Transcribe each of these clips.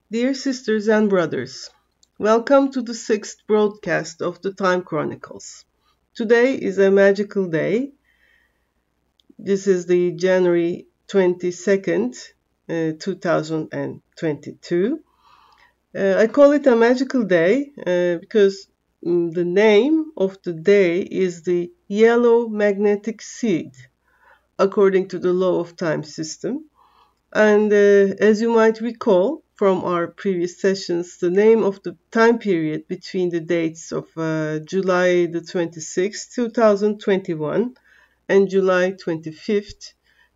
Dear sisters and brothers, welcome to the sixth broadcast of the Time Chronicles. Today is a magical day. This is the January 22nd, 2022. I call it a magical day because the name of the day is the yellow magnetic seed, according to the law of time system. And as you might recall from our previous sessions, the name of the time period between the dates of July the 26th, 2021 and July 25th,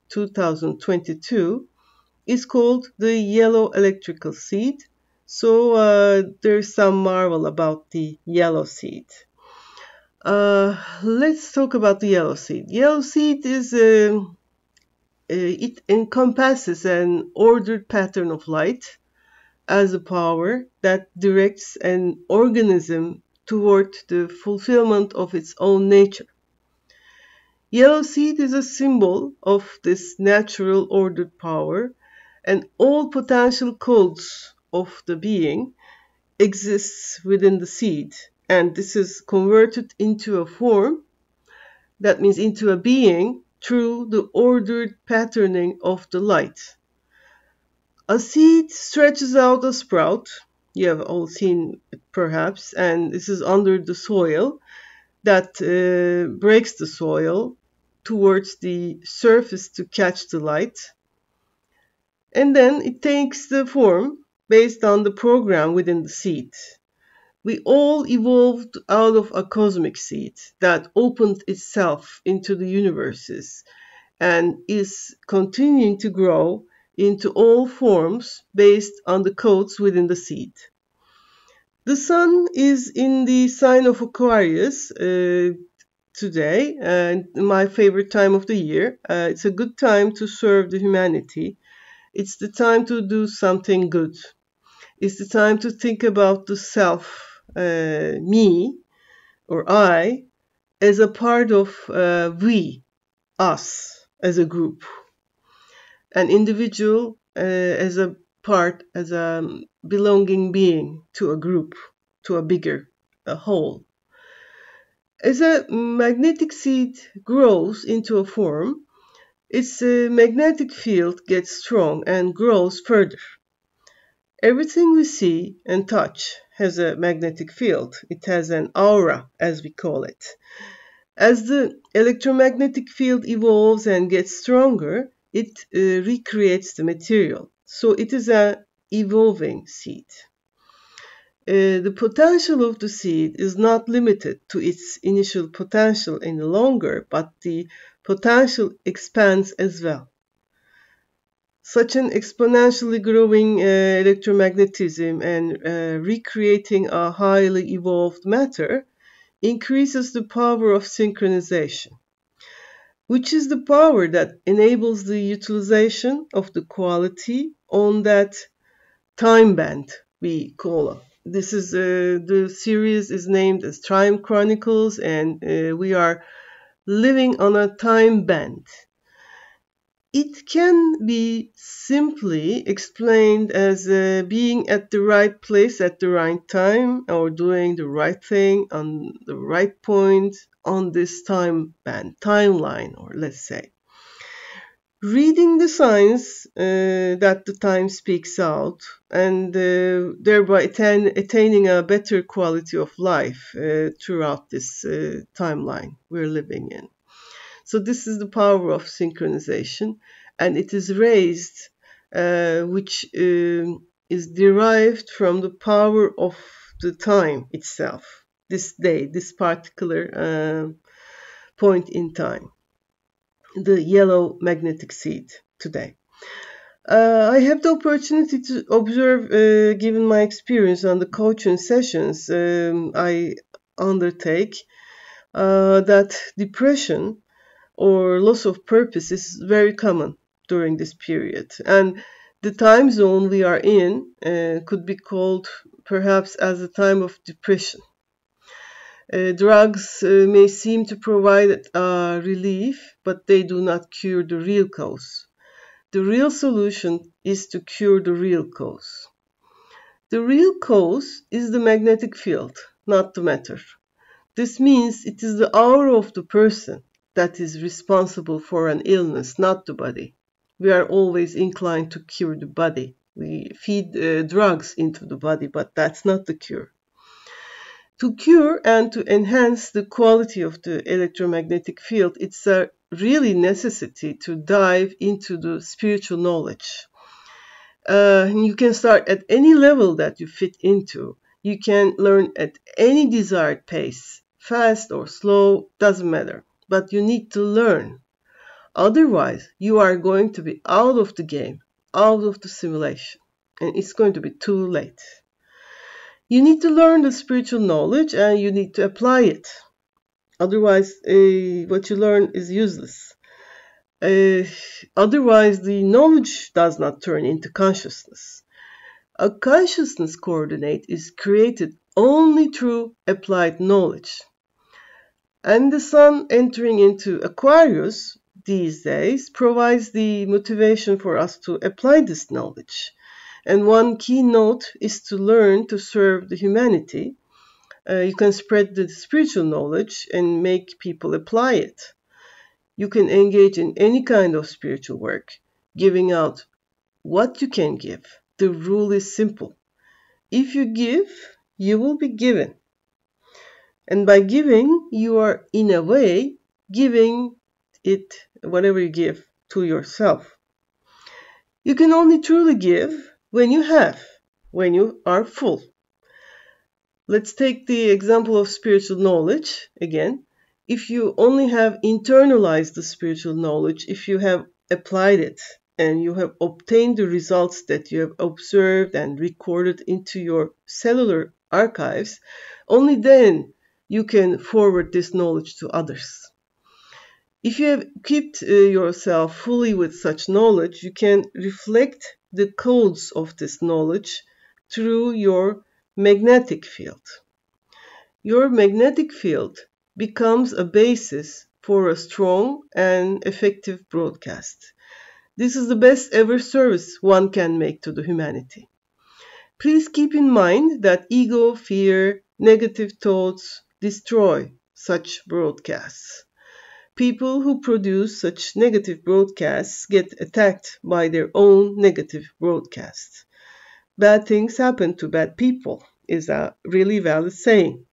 2022 is called the yellow electrical seed. So there's some marvel about the yellow seed. Let's talk about the yellow seed. Yellow seed is it encompasses an ordered pattern of light as a power that directs an organism toward the fulfillment of its own nature. Yellow seed is a symbol of this natural ordered power, and all potential codes of the being exists within the seed, and this is converted into a form, that means into a being, through the ordered patterning of the light. A seed stretches out a sprout, you have all seen it perhaps, and this is under the soil that breaks the soil towards the surface to catch the light. And then it takes the form based on the program within the seed. We all evolved out of a cosmic seed that opened itself into the universes and is continuing to grow into all forms based on the codes within the seed. The sun is in the sign of Aquarius today, and my favorite time of the year. It's a good time to serve the humanity. It's the time to do something good. It's the time to think about the self, me, or I, as a part of we, us, as a group. An individual as a part, as a belonging being to a group, to a bigger, a whole. As a magnetic seed grows into a form, its magnetic field gets strong and grows further. Everything we see and touch has a magnetic field. It has an aura, as we call it. As the electromagnetic field evolves and gets stronger, it recreates the material. So it is an evolving seed. The potential of the seed is not limited to its initial potential any longer, but the potential expands as well. Such an exponentially growing electromagnetism and recreating a highly evolved matter increases the power of synchronization, which is the power that enables the utilization of the quality on that time band we call it. This is the series is named as Time Chronicles, and we are living on a time band. It can be simply explained as being at the right place at the right time, or doing the right thing on the right point on this time band, timeline, or let's say. Reading the signs that the time speaks out, and thereby attaining a better quality of life throughout this timeline we're living in. So this is the power of synchronization, and it is raised, which is derived from the power of the time itself, this day, this particular point in time, the yellow magnetic seed today. I have the opportunity to observe, given my experience on the coaching sessions I undertake, that depression or loss of purpose is very common during this period. And the time zone we are in could be called perhaps as a time of depression. Drugs may seem to provide relief, but they do not cure the real cause. The real solution is to cure the real cause. The real cause is the magnetic field, not the matter. This means it is the aura of the person that is responsible for an illness, not the body. We are always inclined to cure the body. We feed drugs into the body, but that's not the cure. To cure and to enhance the quality of the electromagnetic field, it's a really necessity to dive into the spiritual knowledge. You can start at any level that you fit into. You can learn at any desired pace, fast or slow, doesn't matter. But you need to learn. Otherwise, you are going to be out of the game, out of the simulation, and it's going to be too late. You need to learn the spiritual knowledge and you need to apply it. Otherwise, what you learn is useless. Otherwise, the knowledge does not turn into consciousness. A consciousness coordinate is created only through applied knowledge. And the sun entering into Aquarius these days provides the motivation for us to apply this knowledge. And one key note is to learn to serve the humanity. You can spread the spiritual knowledge and make people apply it. You can engage in any kind of spiritual work, giving out what you can give. The rule is simple. If you give, you will be given. And by giving, you are in a way giving it, whatever you give, to yourself. You can only truly give when you have, when you are full. Let's take the example of spiritual knowledge again. If you only have internalized the spiritual knowledge, if you have applied it and you have obtained the results that you have observed and recorded into your cellular archives, only then you can forward this knowledge to others. If you have equipped yourself fully with such knowledge, you can reflect the codes of this knowledge through your magnetic field. Your magnetic field becomes a basis for a strong and effective broadcast. This is the best ever service one can make to the humanity. Please keep in mind that ego, fear, negative thoughts destroy such broadcasts. People who produce such negative broadcasts get attacked by their own negative broadcasts. Bad things happen to bad people is a really valid saying.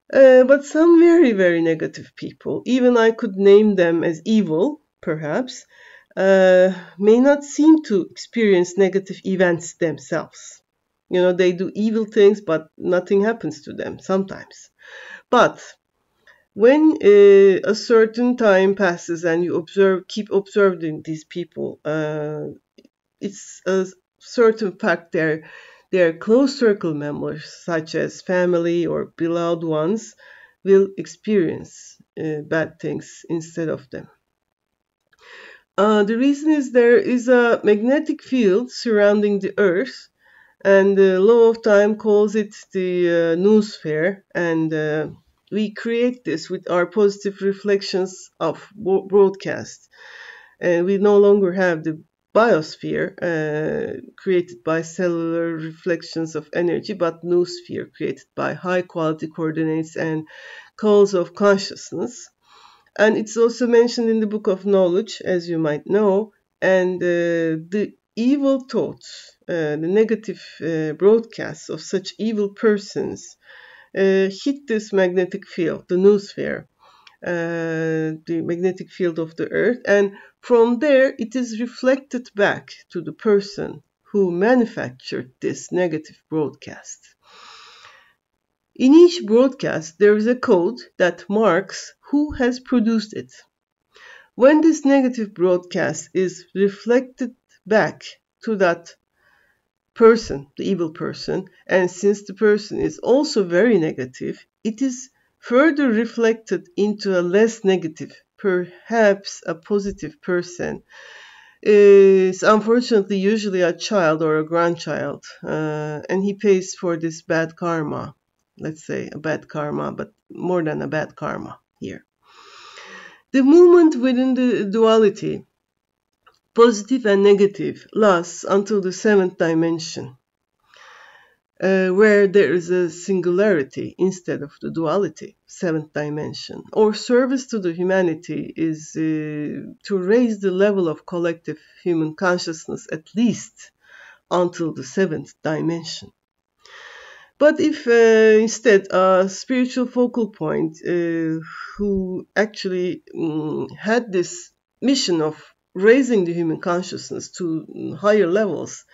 But some very, very negative people, even I could name them as evil, perhaps, may not seem to experience negative events themselves. You know, they do evil things, but nothing happens to them sometimes. But when a certain time passes and you keep observing these people, it's a certain fact their close circle members, such as family or beloved ones, will experience bad things instead of them. The reason is there is a magnetic field surrounding the Earth, and the law of time calls it the noosphere, and we create this with our positive reflections of broadcast. And we no longer have the biosphere created by cellular reflections of energy, but noosphere created by high quality coordinates and calls of consciousness. And it's also mentioned in the Book of Knowledge, as you might know, and the evil thoughts, the negative broadcasts of such evil persons hit this magnetic field, the noosphere, the magnetic field of the Earth, and from there it is reflected back to the person who manufactured this negative broadcast. In each broadcast, there is a code that marks who has produced it. When this negative broadcast is reflected back to that person, the evil person, and since the person is also very negative, it is further reflected into a less negative, perhaps a positive person. It's unfortunately usually a child or a grandchild, and he pays for this bad karma. Let's say a bad karma, but more than a bad karma here. The movement within the duality, positive and negative, lasts until the seventh dimension. where there is a singularity instead of the duality, seventh dimension. Or service to the humanity is to raise the level of collective human consciousness at least until the seventh dimension. But if instead a spiritual focal point who actually had this mission of raising the human consciousness to higher levels,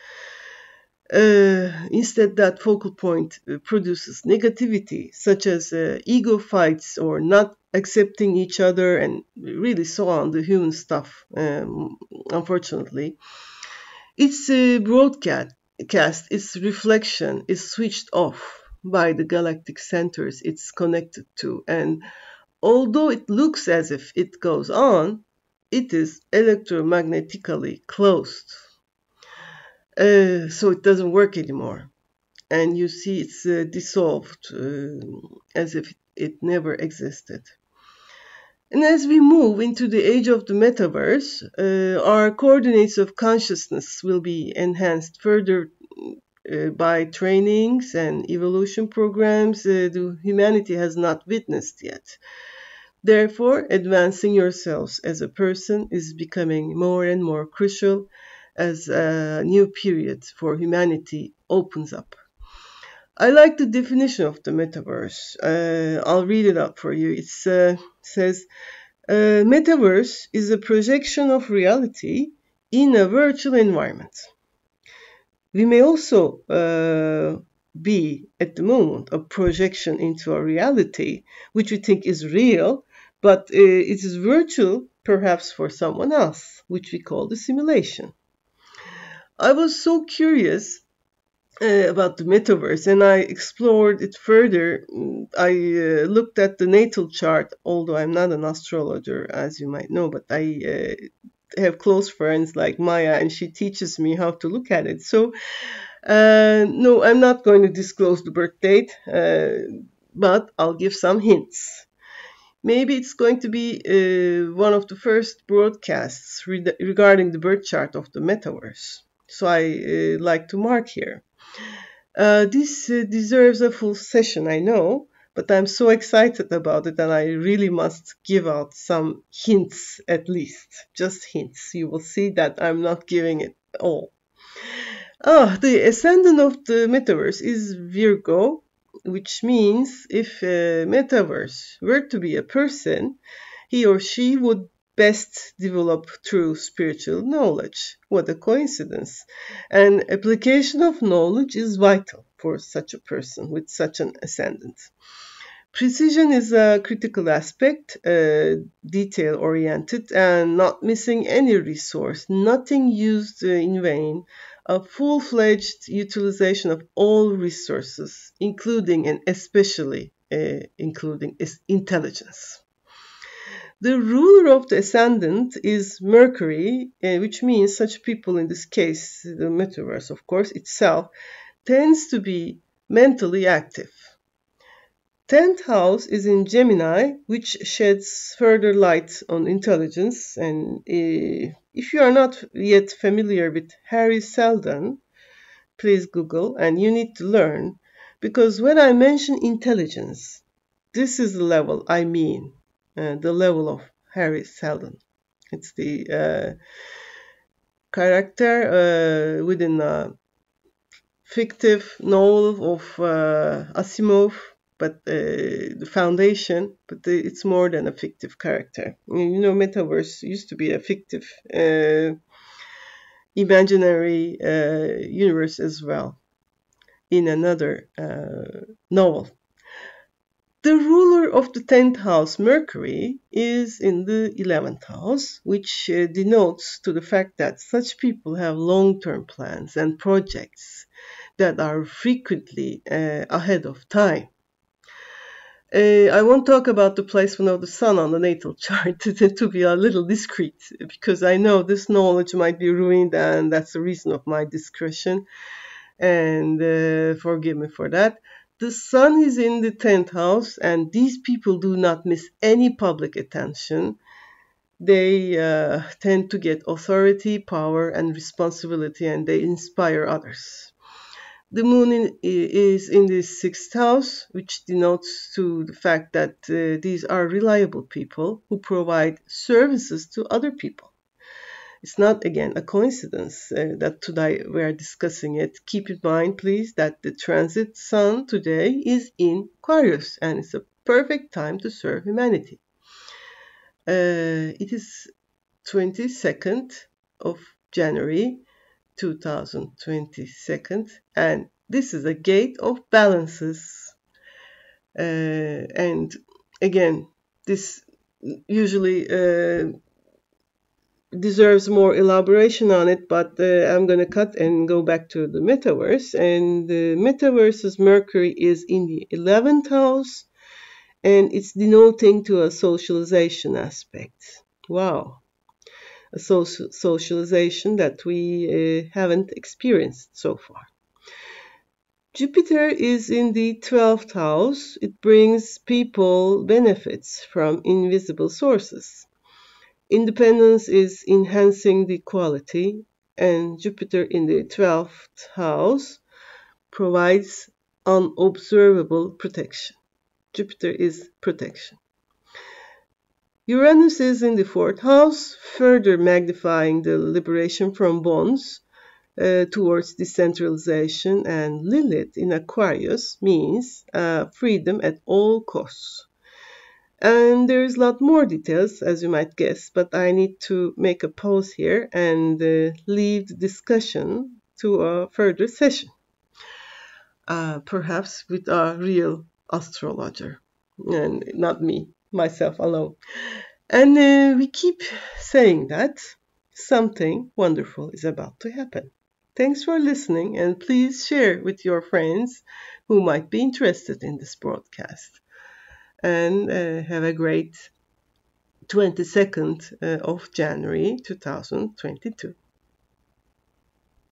instead that focal point produces negativity, such as ego fights or not accepting each other and really so on, the human stuff, unfortunately. Its broadcast, its reflection is switched off by the galactic centers it's connected to, and although it looks as if it goes on, it is electromagnetically closed. So it doesn't work anymore. And you see it's dissolved as if it never existed. And as we move into the age of the metaverse, our coordinates of consciousness will be enhanced further by trainings and evolution programs the humanity has not witnessed yet. Therefore, advancing yourselves as a person is becoming more and more crucial as a new period for humanity opens up. I like the definition of the metaverse. I'll read it out for you. It says, metaverse is a projection of reality in a virtual environment. We may also be, at the moment, a projection into a reality which we think is real, but it is virtual, perhaps for someone else, which we call the simulation. I was so curious about the metaverse, and I explored it further. I looked at the natal chart, although I'm not an astrologer, as you might know, but I have close friends like Maya, and she teaches me how to look at it. So, no, I'm not going to disclose the birth date, but I'll give some hints. Maybe it's going to be one of the first broadcasts regarding the birth chart of the metaverse. So I like to mark here. This deserves a full session, I know, but I'm so excited about it and I really must give out some hints at least. Just hints. You will see that I'm not giving it all. The ascendant of the metaverse is Virgo, which means if a metaverse were to be a person, he or she would best develop through spiritual knowledge. What a coincidence. And application of knowledge is vital for such a person with such an ascendant. Precision is a critical aspect, detail-oriented, and not missing any resource, nothing used in vain, a full-fledged utilization of all resources, including and especially including intelligence. The ruler of the ascendant is Mercury, which means such people, in this case, the metaverse, of course, itself, tends to be mentally active. 10th house is in Gemini, which sheds further light on intelligence. And if you are not yet familiar with Harry Seldon, please Google, and you need to learn, because when I mention intelligence, this is the level I mean. The level of Harry Seldon. It's the character within a fictive novel of Asimov, but the foundation, but it's more than a fictive character. You know, metaverse used to be a fictive, imaginary universe as well in another novel. The ruler of the 10th house, Mercury, is in the 11th house, which denotes to the fact that such people have long-term plans and projects that are frequently ahead of time. I won't talk about the placement of the sun on the natal chart to be a little discreet, because I know this knowledge might be ruined, and that's the reason of my discretion, and forgive me for that. The sun is in the 10th house, and these people do not miss any public attention. They tend to get authority, power, and responsibility, and they inspire others. The moon is in the sixth house, which denotes to the fact that these are reliable people who provide services to other people. It's not, again, a coincidence that today we are discussing it. Keep in mind, please, that the transit sun today is in Aquarius, and it's a perfect time to serve humanity. It is 22nd of January 2022, and this is a gate of balances. And again, this usually deserves more elaboration on it, but I'm going to cut and go back to the metaverse. And the metaverse's Mercury is in the 11th house, and it's denoting to a socialization aspect. Wow. A socialization that we haven't experienced so far. Jupiter is in the 12th house. It brings people benefits from invisible sources. Independence is enhancing the quality, and Jupiter in the 12th house provides unobservable protection. Jupiter is protection. Uranus is in the 4th house, further magnifying the liberation from bonds towards decentralization, and Lilith in Aquarius means freedom at all costs. And there's a lot more details, as you might guess, but I need to make a pause here and leave the discussion to a further session, perhaps with a real astrologer, and not me, myself alone. And we keep saying that something wonderful is about to happen. Thanks for listening, and please share with your friends who might be interested in this broadcast. And have a great 22nd of January 2022.